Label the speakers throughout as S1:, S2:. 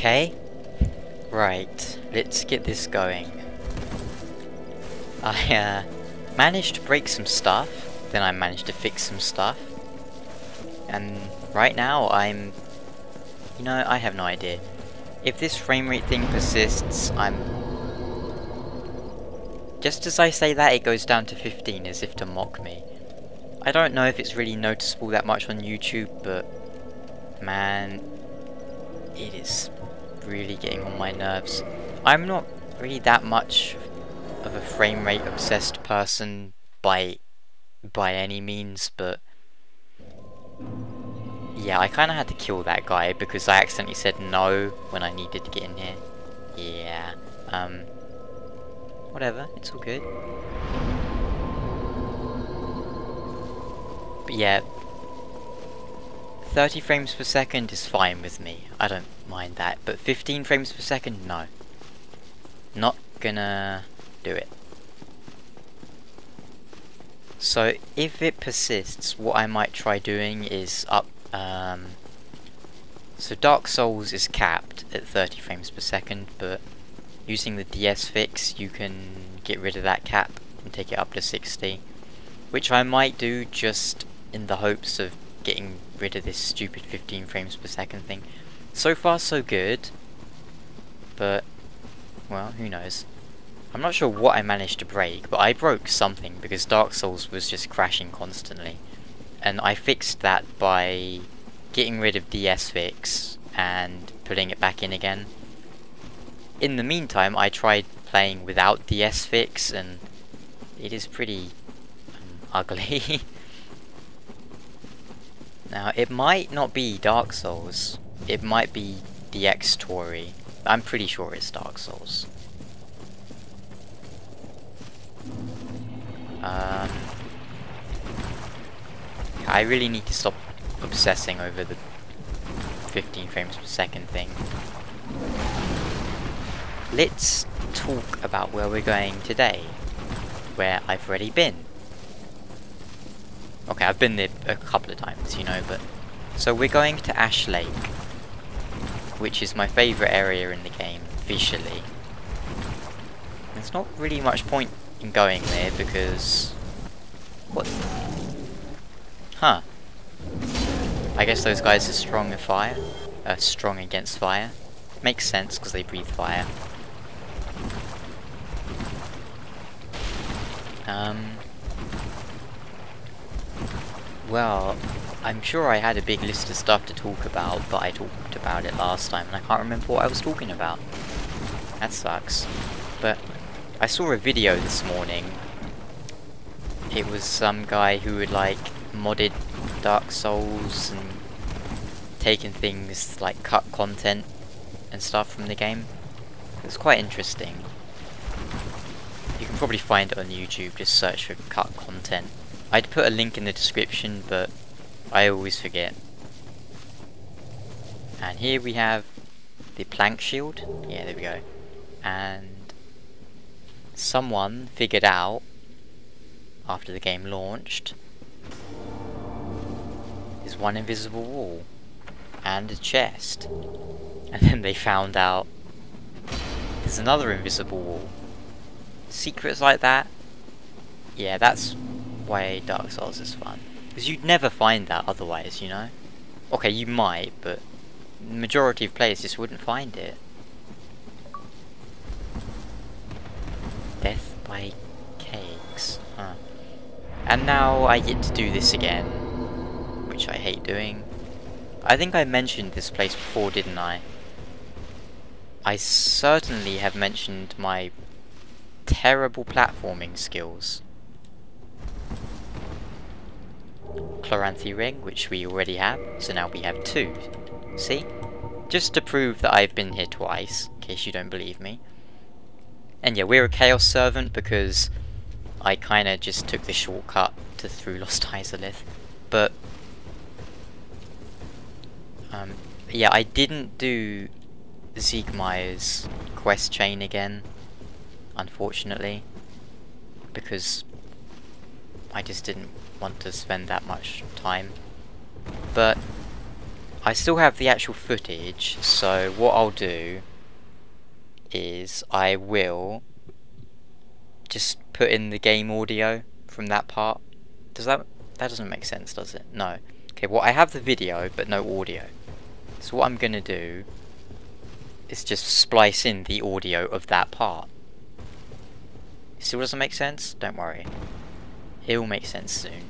S1: Okay, right, let's get this going. I managed to break some stuff, then I managed to fix some stuff, and right now I'm... You know, I have no idea. If this frame rate thing persists, I'm... Just as I say that, it goes down to 15 as if to mock me. I don't know if it's really noticeable that much on YouTube, but man, it is really getting on my nerves. I'm not really that much of a frame rate obsessed person by any means, but yeah, I kind of had to kill that guy because I accidentally said no when I needed to get in here. Yeah, whatever, it's all good. But yeah, 30 frames per second is fine with me. I don't mind that. But 15 frames per second, no. Not gonna do it. So if it persists, what I might try doing is up... so Dark Souls is capped at 30 frames per second, but using the DS fix you can get rid of that cap and take it up to 60. Which I might do just in the hopes of getting rid of this stupid 15 frames per second thing. So far so good, but well, who knows. I'm not sure what I managed to break, but I broke something because Dark Souls was just crashing constantly. And I fixed that by getting rid of DS fix and putting it back in again. In the meantime, I tried playing without DS fix and it is pretty ugly. Now, it might not be Dark Souls. It might be DX Tory. I'm pretty sure it's Dark Souls. I really need to stop obsessing over the 15 frames per second thing. Let's talk about where we're going today, where I've already been. Okay, I've been there a couple of times, you know, but... So we're going to Ash Lake, which is my favourite area in the game, visually. There's not really much point in going there, because... What? Huh. I guess those guys are strong with fire. Strong against fire. Makes sense, because they breathe fire. Well, I'm sure I had a big list of stuff to talk about, but I talked about it last time, and I can't remember what I was talking about. That sucks. But I saw a video this morning. It was some guy who had, like, modded Dark Souls and taken things like cut content and stuff from the game. It was quite interesting. You can probably find it on YouTube, just search for cut content. I'd put a link in the description, but I always forget. And here we have the plank shield. Yeah, there we go. And someone figured out, after the game launched, there's one invisible wall and a chest. And then they found out there's another invisible wall. Secrets like that, yeah, that's why Dark Souls is fun. Because you'd never find that otherwise, you know? Okay, you might, but the majority of players just wouldn't find it. Death by cakes. Huh. And now I get to do this again, which I hate doing. I think I mentioned this place before, didn't I? I certainly have mentioned my terrible platforming skills. Chloranthy ring, which we already have, so now we have 2. See? Just to prove that I've been here twice, in case you don't believe me. And yeah, we're a Chaos Servant because I kinda just took the shortcut to through Lost Izalith. But yeah, I didn't do Siegmeyer's quest chain again, unfortunately, because I just didn't want to spend that much time. But I still have the actual footage, so what I'll do is I will just put in the game audio from that part. That doesn't make sense, does it? No. Okay, well, I have the video but no audio. So what I'm gonna do is just splice in the audio of that part. Still doesn't make sense? Don't worry. It will make sense soon.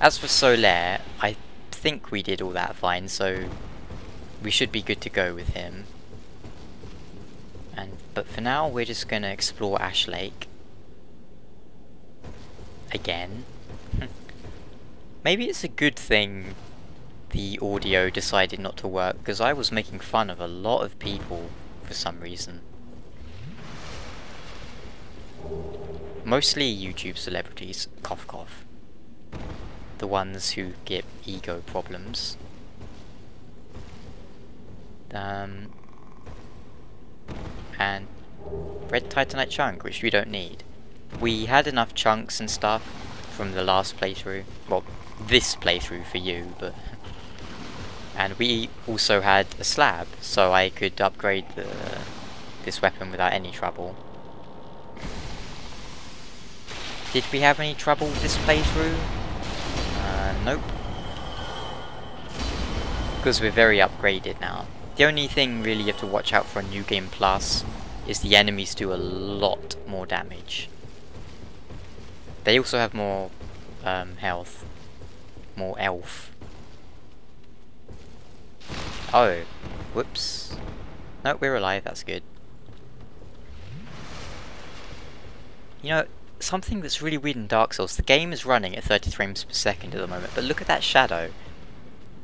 S1: As for Solaire, I think we did all that fine, so we should be good to go with him. But for now, we're just gonna explore Ash Lake. Again. Maybe it's a good thing the audio decided not to work, because I was making fun of a lot of people for some reason. Mostly YouTube celebrities, cough cough. The ones who get ego problems. And red titanite chunk, which we don't need. We had enough chunks and stuff from the last playthrough. Well, this playthrough for you, but... And we also had a slab, so I could upgrade this weapon without any trouble. Did we have any trouble this playthrough? Nope. Because we're very upgraded now. The only thing really you have to watch out for on New Game Plus is the enemies do a lot more damage. They also have more health. More elf. Oh, whoops. No, we're alive, that's good. You know, something that's really weird in Dark Souls, the game is running at 30 frames per second at the moment, but look at that shadow.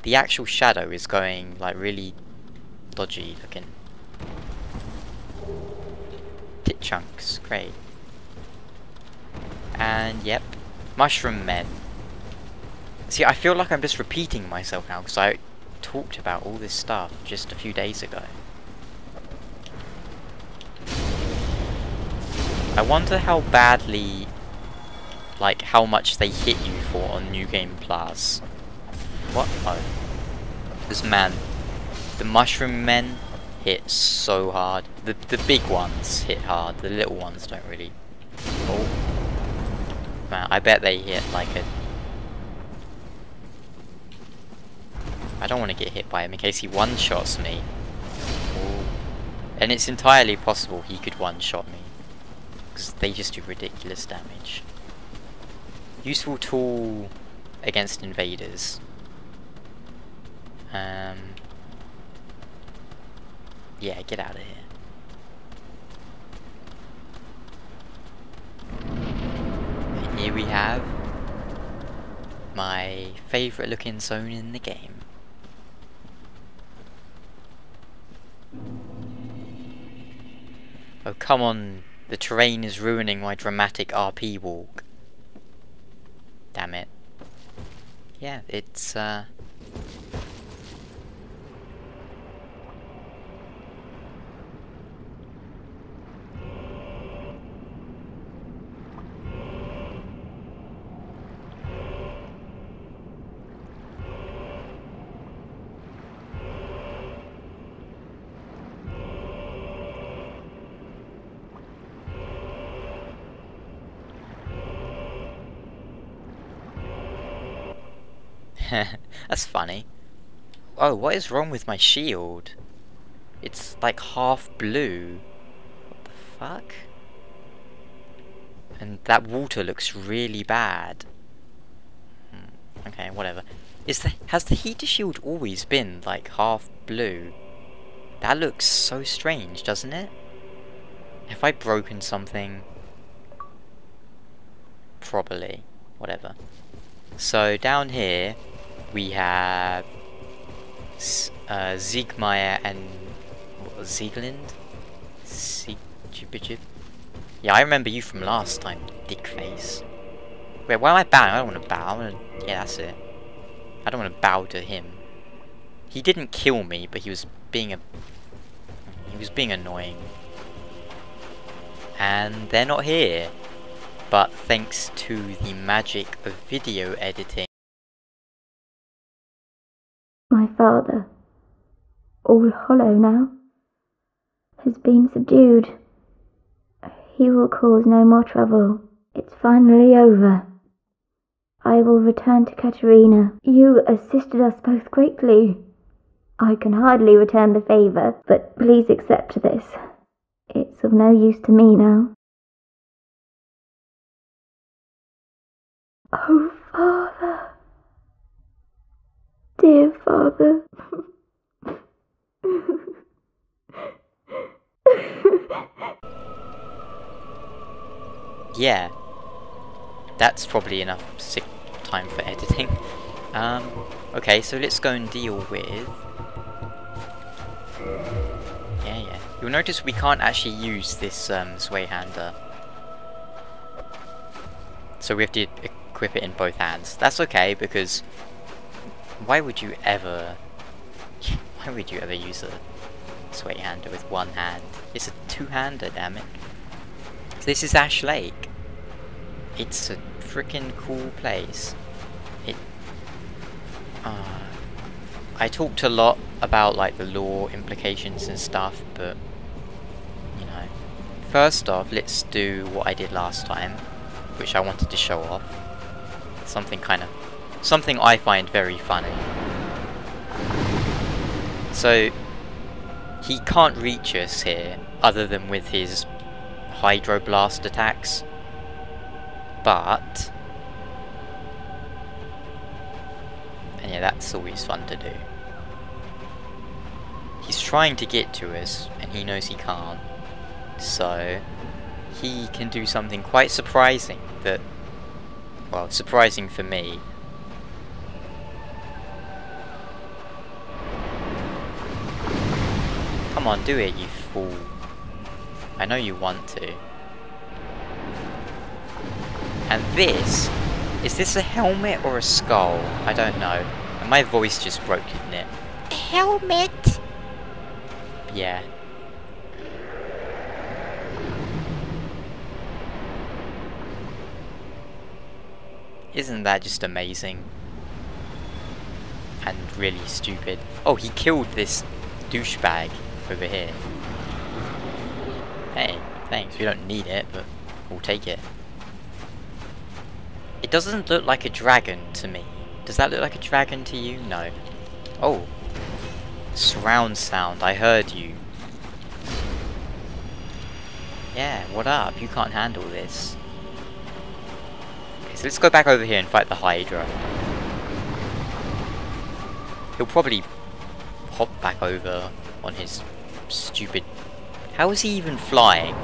S1: The actual shadow is going like really dodgy looking. Tit chunks, great. And yep, mushroom men. See, I feel like I'm just repeating myself now because I talked about all this stuff just a few days ago. I wonder how badly, like how much they hit you for on New Game Plus. What? Oh. This man, the mushroom men hit so hard. The big ones hit hard, the little ones don't really. Oh. Man, I bet they hit like a... I don't want to get hit by him in case he one-shots me. Ooh. And it's entirely possible he could one-shot me. Because they just do ridiculous damage. Useful tool against invaders. Yeah, get out of here. And here we have my favourite looking zone in the game. Oh come on, the terrain is ruining my dramatic RP walk. Damn it. Yeah, it's that's funny. Oh, what is wrong with my shield? It's like half blue. What the fuck? And that water looks really bad. Okay, whatever. Has the heater shield always been like half blue? That looks so strange, doesn't it? Have I broken something? Probably. Whatever. So down here we have Siegmeyer and Sieglinde? Yeah, I remember you from last time, dickface. Wait, why am I bowing? I don't want to bow. I wanna... Yeah, that's it. I don't want to bow to him. He didn't kill me, but he was being annoying. And they're not here. But thanks to the magic of video editing,
S2: father, all hollow now, has been subdued. He will cause no more trouble. It's finally over. I will return to Katerina. You assisted us both greatly. I can hardly return the favour, but please accept this. It's of no use to me now. Oh, Father. Dear Father.
S1: Yeah, that's probably enough sick time for editing. Okay, so let's go and deal with... Yeah. You'll notice we can't actually use this sway hander. So we have to equip it in both hands. That's okay, because why would you ever use a sway hander with one hand? It's a two-hander, damn it. So this is Ash Lake. It's a freaking cool place. I talked a lot about like the lore implications and stuff, but you know, first off, let's do what I did last time, which I wanted to show off. Something I find very funny. So he can't reach us here other than with his hydroblast attacks, but and yeah, that's always fun to do. He's trying to get to us and he knows he can't, so he can do something quite surprising that, well, surprising for me. Come on, do it, you fool. I know you want to. And this, is this a helmet or a skull? I don't know. And my voice just broke, didn't it?
S3: A helmet?
S1: Yeah. Isn't that just amazing? And really stupid. Oh, he killed this douchebag over here. Hey, thanks. We don't need it, but we'll take it. It doesn't look like a dragon to me. Does that look like a dragon to you? No. Oh. Surround sound. I heard you. Yeah, what up? You can't handle this. Okay, so let's go back over here and fight the Hydra. He'll probably hop back over on his stupid... How is he even flying?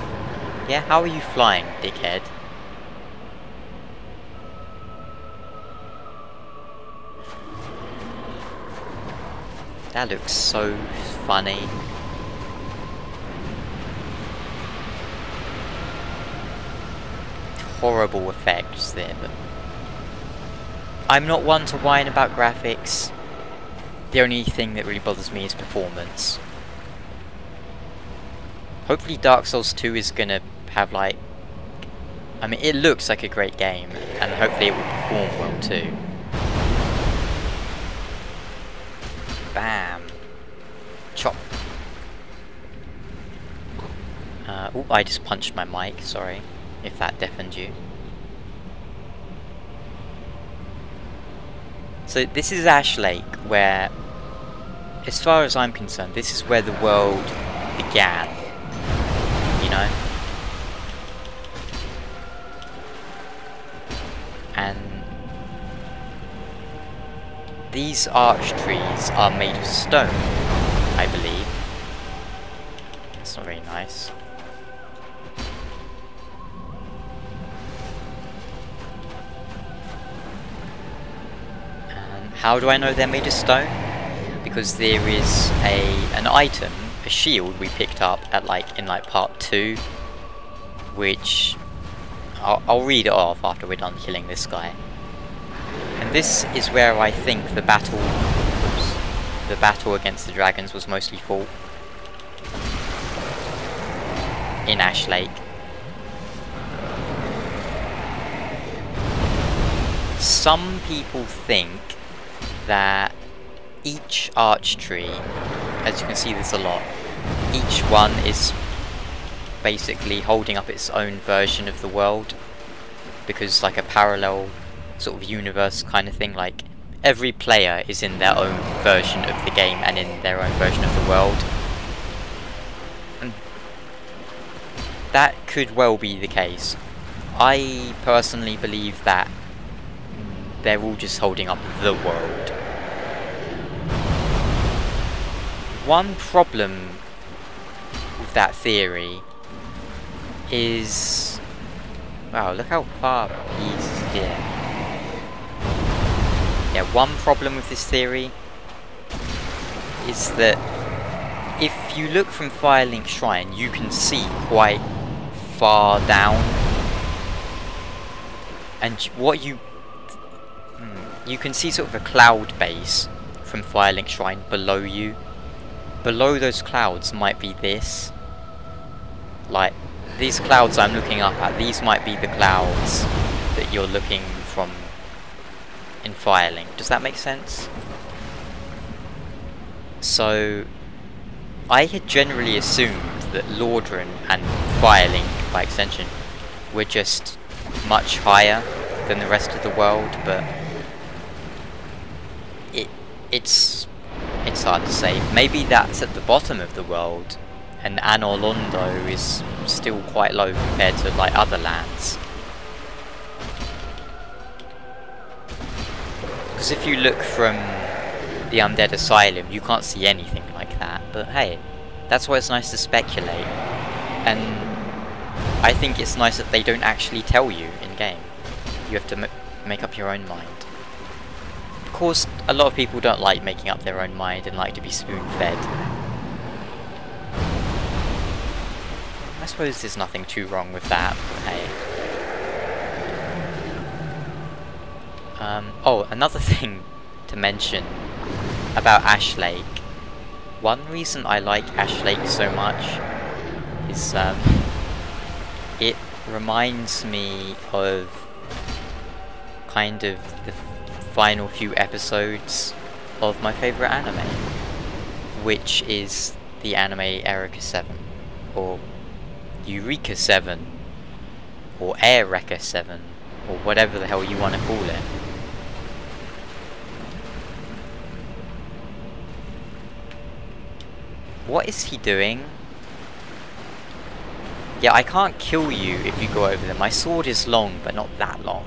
S1: Yeah, how are you flying, dickhead? That looks so funny. Horrible effects there, but I'm not one to whine about graphics. The only thing that really bothers me is performance. Hopefully Dark Souls 2 is gonna have like... I mean, it looks like a great game, and hopefully it will perform well too. Bam! Chop! Oh, I just punched my mic, sorry, if that deafened you. So this is Ash Lake, where, as far as I'm concerned, this is where the world began, you know? And these arch trees are made of stone, I believe. That's not very nice. And how do I know they're made of stone? Because there is an item, a shield we picked up at in part 2, which I'll read it off after we're done killing this guy. And this is where I think the battle against the dragons was mostly fought. In Ash Lake. Some people think that each arch tree, as you can see there's a lot, each one is basically holding up its own version of the world, because like a parallel sort of universe kind of thing, like every player is in their own version of the game and in their own version of the world. And that could well be the case. I personally believe that they're all just holding up the world. One problem with that theory is... wow, look how far he's here. Yeah, one problem with this theory is that if you look from Firelink Shrine, you can see quite far down. And what you can see sort of a cloud base from Firelink Shrine below you. Below those clouds might be this. Like, these clouds I'm looking up at, these might be the clouds that you're looking from in Firelink. Does that make sense? So, I had generally assumed that Lordran and Firelink, by extension, were just much higher than the rest of the world, but it's hard to say. Maybe that's at the bottom of the world, and Anor Londo is still quite low compared to like other lands. Because if you look from the Undead Asylum, you can't see anything like that. But hey, that's why it's nice to speculate. And I think it's nice that they don't actually tell you in-game. You have to make up your own mind. Of course, a lot of people don't like making up their own mind and like to be spoon-fed. I suppose there's nothing too wrong with that, but hey. Oh, another thing to mention about Ash Lake. One reason I like Ash Lake so much is it reminds me of kind of the final few episodes of my favourite anime, which is the anime Eureka 7, or Eureka 7, or Eureka 7, or whatever the hell you want to call it. What is he doing? Yeah, I can't kill you if you go over them. My sword is long, but not that long.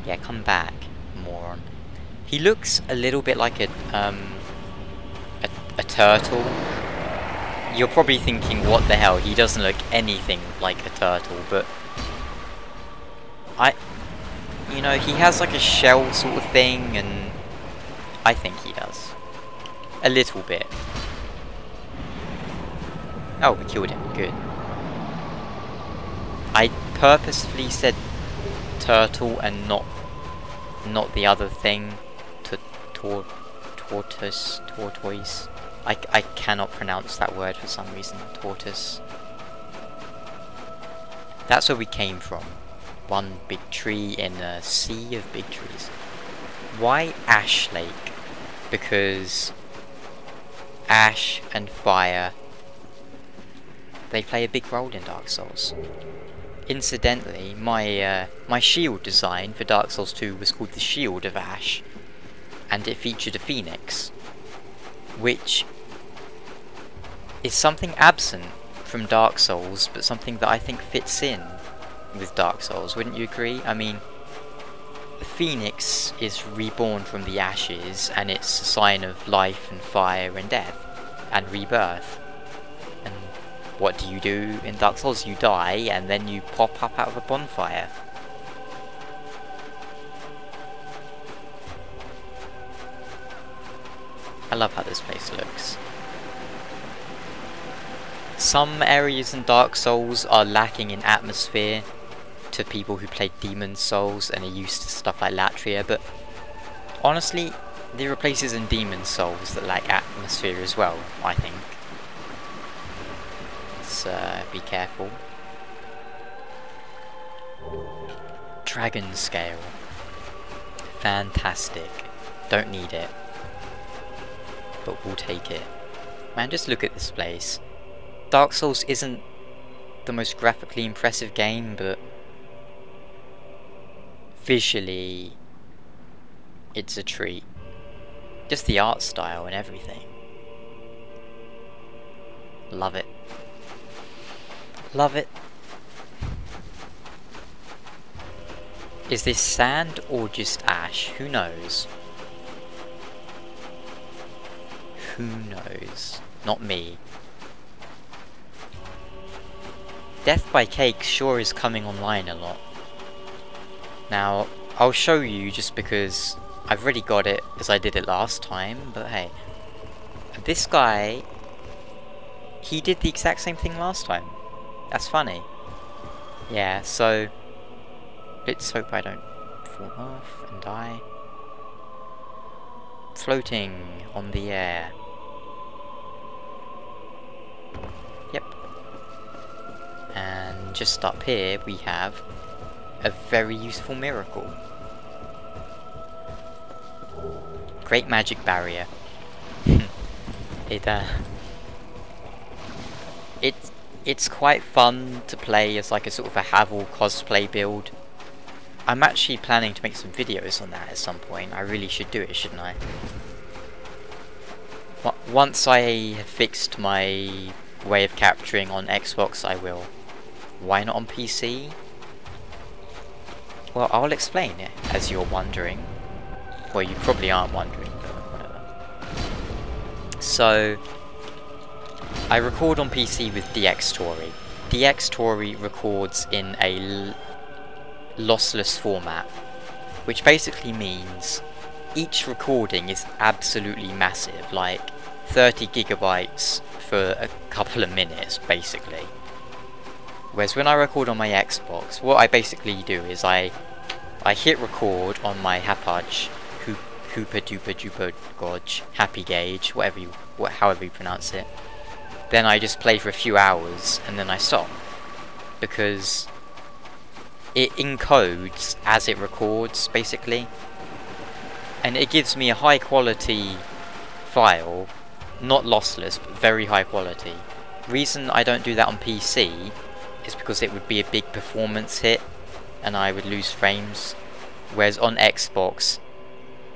S1: Yeah, come back, moron. He looks a little bit like a turtle. You're probably thinking, what the hell? He doesn't look anything like a turtle, but you know, he has like a shell sort of thing, and I think he does. A little bit. Oh, we killed him. Good. I purposefully said turtle and not the other thing. Tortoise. I cannot pronounce that word for some reason. Tortoise. That's where we came from. One big tree in a sea of big trees. Why Ash Lake? Because ash and fire, they play a big role in Dark Souls. Incidentally, my shield design for Dark Souls 2 was called the Shield of Ash, and it featured a phoenix, which is something absent from Dark Souls, but something that I think fits in with Dark Souls, wouldn't you agree? I mean, the phoenix is reborn from the ashes, and it's a sign of life and fire and death, and rebirth. And what do you do in Dark Souls? You die, and then you pop up out of a bonfire. I love how this place looks. Some areas in Dark Souls are lacking in atmosphere to people who play Demon Souls and are used to stuff like Latria, but honestly, there are places in Demon Souls that lack atmosphere as well, I think. So, be careful. Dragon Scale. Fantastic. Don't need it. But we'll take it. Man, just look at this place. Dark Souls isn't the most graphically impressive game, but visually it's a treat. Just the art style and everything. Love it. Love it. Is this sand or just ash? Who knows? Who knows? Not me. Death by Cake sure is coming online a lot. Now, I'll show you just because I've already got it as I did it last time, but hey. This guy, he did the exact same thing last time. That's funny. Yeah, so let's hope I don't fall off and die. Floating on the air. Yep. And just up here we have a very useful miracle. Great magic barrier. It's quite fun to play as like a sort of a Havel cosplay build. I'm actually planning to make some videos on that at some point. I really should do it, shouldn't I? Once I have fixed my way of capturing on Xbox, I will. Why not on PC? Well, I'll explain it, as you're wondering. Well, you probably aren't wondering, but whatever. So, I record on PC with DxTory. DxTory records in a lossless format, which basically means each recording is absolutely massive, like 30 gigabytes for a couple of minutes, basically. Whereas when I record on my Xbox, what I basically do is I hit record on my Hapaj, Hooper Duper Duper Godge, Happy Gauge, however you pronounce it. Then I just play for a few hours and then I stop, because it encodes as it records, basically, and it gives me a high quality file, not lossless, but very high quality. Reason I don't do that on PC is because it would be a big performance hit and I would lose frames, whereas on Xbox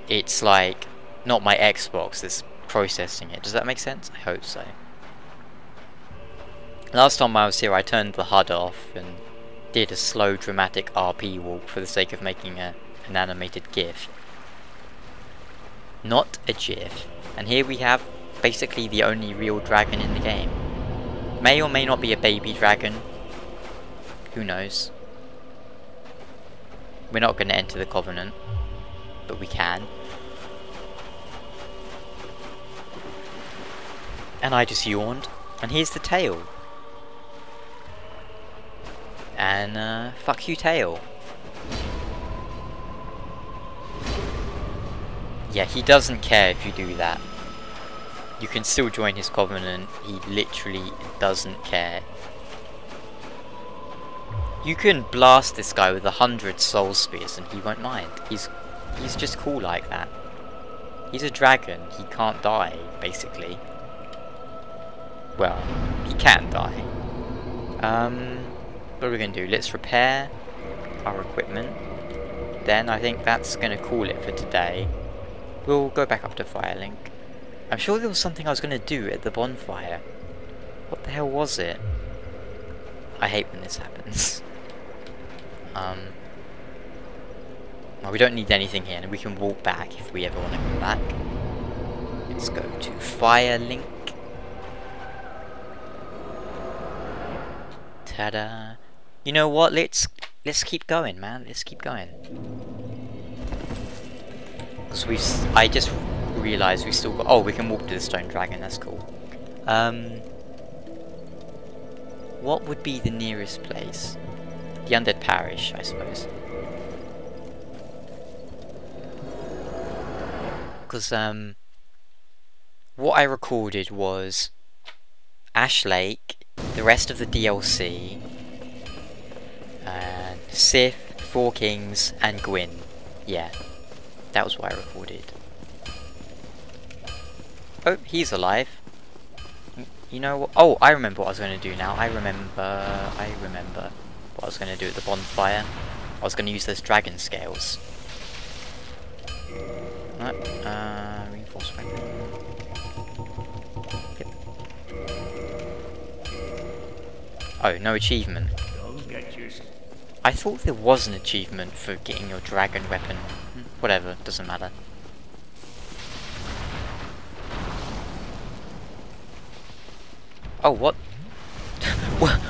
S1: it's like not my Xbox that's processing it. Does that make sense? I hope so. Last time I was here I turned the HUD off and did a slow dramatic RP walk for the sake of making an animated GIF. Not a GIF. And here we have basically the only real dragon in the game. May or may not be a baby dragon. Who knows? We're not going to enter the Covenant, but we can. And I just yawned. And here's the tail. And fuck you, tail. Yeah, he doesn't care if you do that. You can still join his Covenant. He literally doesn't care. You can blast this guy with 100 soul spears and he won't mind. He's just cool like that. He's a dragon. He can't die, basically. Well, he can die. What are we going to do? Let's repair our equipment. Then I think that's going to call it for today. We'll go back up to Firelink. I'm sure there was something I was going to do at the bonfire. What the hell was it? I hate when this happens. Well, we don't need anything here, and we can walk back if we ever want to come back. Let's go to Firelink. Ta-da! You know what? Let's keep going, man. Let's keep going. Because I just realised we still got. Oh, we can walk to the Stone Dragon. That's cool. What would be the nearest place? The Undead Parish, I suppose. Because what I recorded was Ash Lake, the rest of the DLC, and Sith, Four Kings, and Gwyn. Yeah. That was what I recorded. Oh, he's alive. You know what? Oh, I remember what I was going to do now. I remember what I was going to do at the bonfire. I was going to use those dragon scales. Right, reinforced weapon. Yep. Oh, no achievement. I thought there was an achievement for getting your dragon weapon. Whatever, doesn't matter. Oh, what?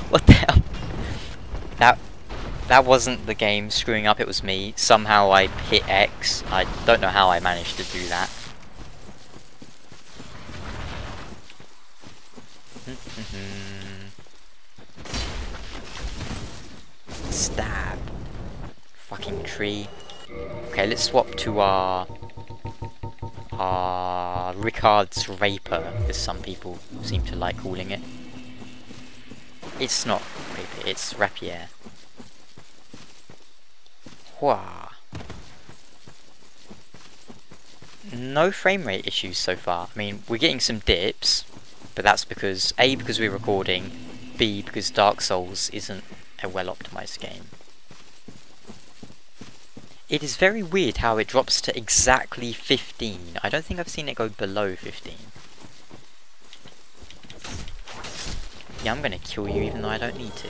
S1: What the hell? That wasn't the game screwing up, it was me. Somehow I hit X. I don't know how I managed to do that. Stab. Fucking tree. Okay, let's swap to our Ricard's Raper, as some people seem to like calling it. It's not Rapier, it's Rapier. Wah. No frame rate issues so far. I mean, we're getting some dips, but that's because A, because we're recording, B, because Dark Souls isn't a well optimized game. It is very weird how it drops to exactly 15. I don't think I've seen it go below 15. Yeah, I'm gonna kill you even though I don't need to.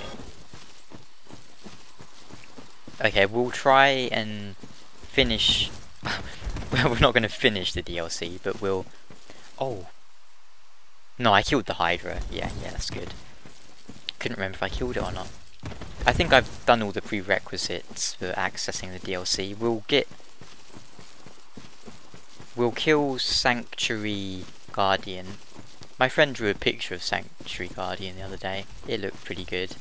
S1: Okay, we'll try and finish... well, we're not gonna finish the DLC, but we'll... Oh. No, I killed the Hydra. Yeah, that's good. Couldn't remember if I killed it or not. I think I've done all the prerequisites for accessing the DLC. We'll kill Sanctuary Guardian. My friend drew a picture of Sanctuary Guardian the other day. It looked pretty good.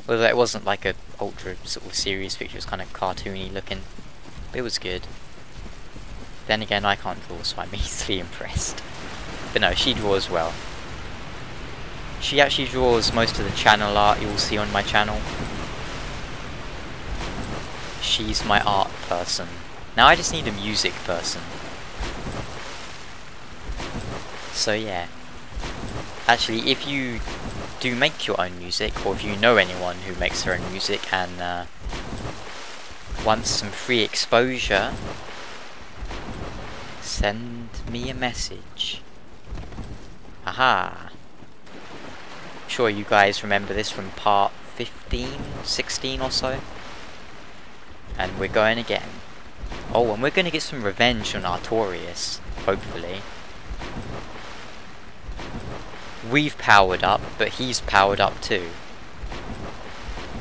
S1: Although it wasn't like a ultra sort of serious picture, it was kind of cartoony looking. But it was good. Then again, I can't draw, so I'm easily impressed. But no, she draws well. She actually draws most of the channel art you'll see on my channel. She's my art person. Now I just need a music person. So yeah. Actually, if you do make your own music, or if you know anyone who makes their own music and wants some free exposure, send me a message. Aha! Sure you guys remember this from part 15, 16 or so. And we're going again. Oh, and we're going to get some revenge on Artorias, hopefully. We've powered up, but he's powered up too.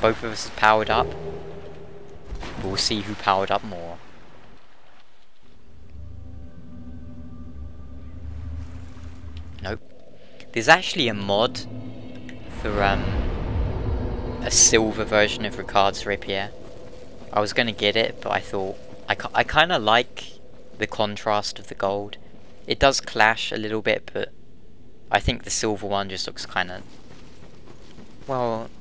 S1: Both of us have powered up. But we'll see who powered up more. Nope. There's actually a mod for a silver version of Ricard's Rapier. I was gonna get it, but I thought I kind of like the contrast of the gold. It does clash a little bit, but I think the silver one just looks kind of... Well,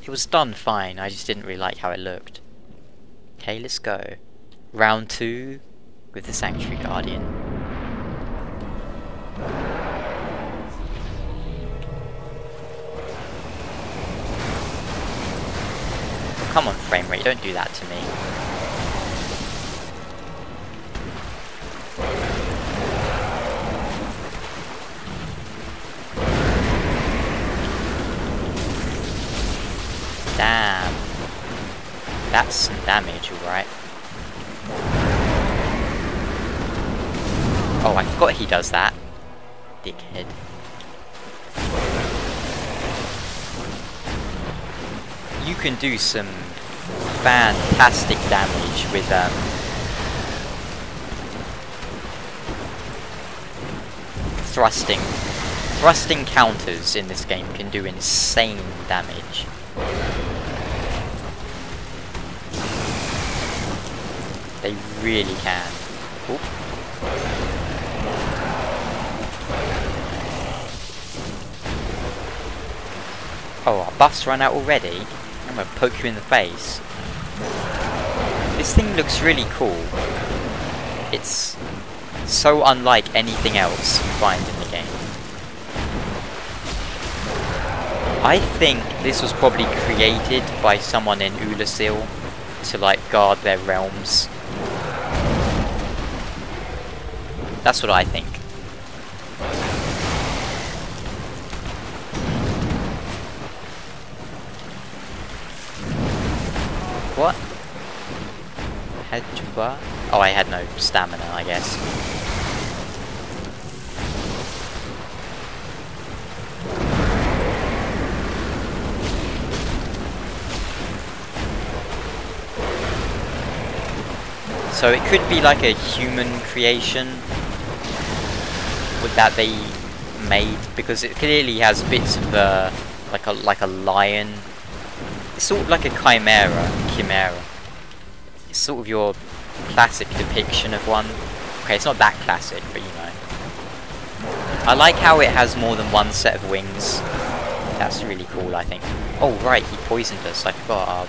S1: it was done fine, I just didn't really like how it looked. Okay, let's go. Round 2 with the Sanctuary Guardian. Come on, frame rate, don't do that to me. Damn. That's some damage, alright. Oh, I forgot he does that. Dickhead. You can do some fantastic damage with thrusting. Thrusting counters in this game can do insane damage. They really can. Oop. Oh, our buffs run out already? I'm gonna poke you in the face. This thing looks really cool. It's so unlike anything else you find in the game. I think this was probably created by someone in Ulasil to like guard their realms. That's what I think. What? What? Oh, I had no stamina, I guess. So it could be like a human creation that they made, because it clearly has bits of like a lion. It's sort of like a chimera. It's sort of your classic depiction of one. Okay, it's not that classic, but you know. I like how it has more than one set of wings. That's really cool, I think. Oh right, he poisoned us. I forgot.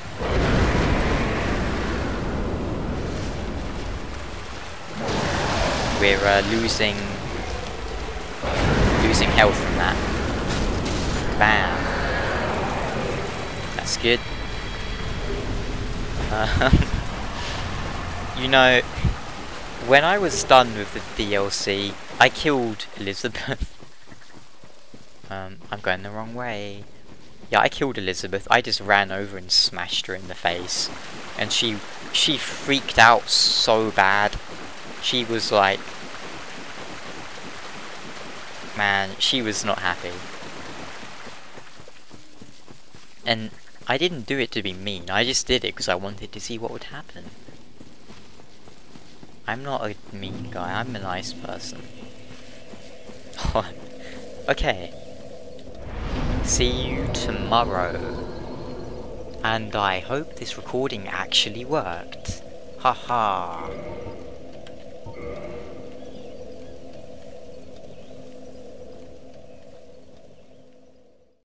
S1: We're losing health from that. Bam. That's good. You know, when I was done with the DLC, I killed Elizabeth. I'm going the wrong way. Yeah, I killed Elizabeth. I just ran over and smashed her in the face, and she freaked out so bad. She was like, man, she was not happy. And I didn't do it to be mean, I just did it because I wanted to see what would happen. I'm not a mean guy, I'm a nice person. Okay. See you tomorrow. And I hope this recording actually worked. Haha.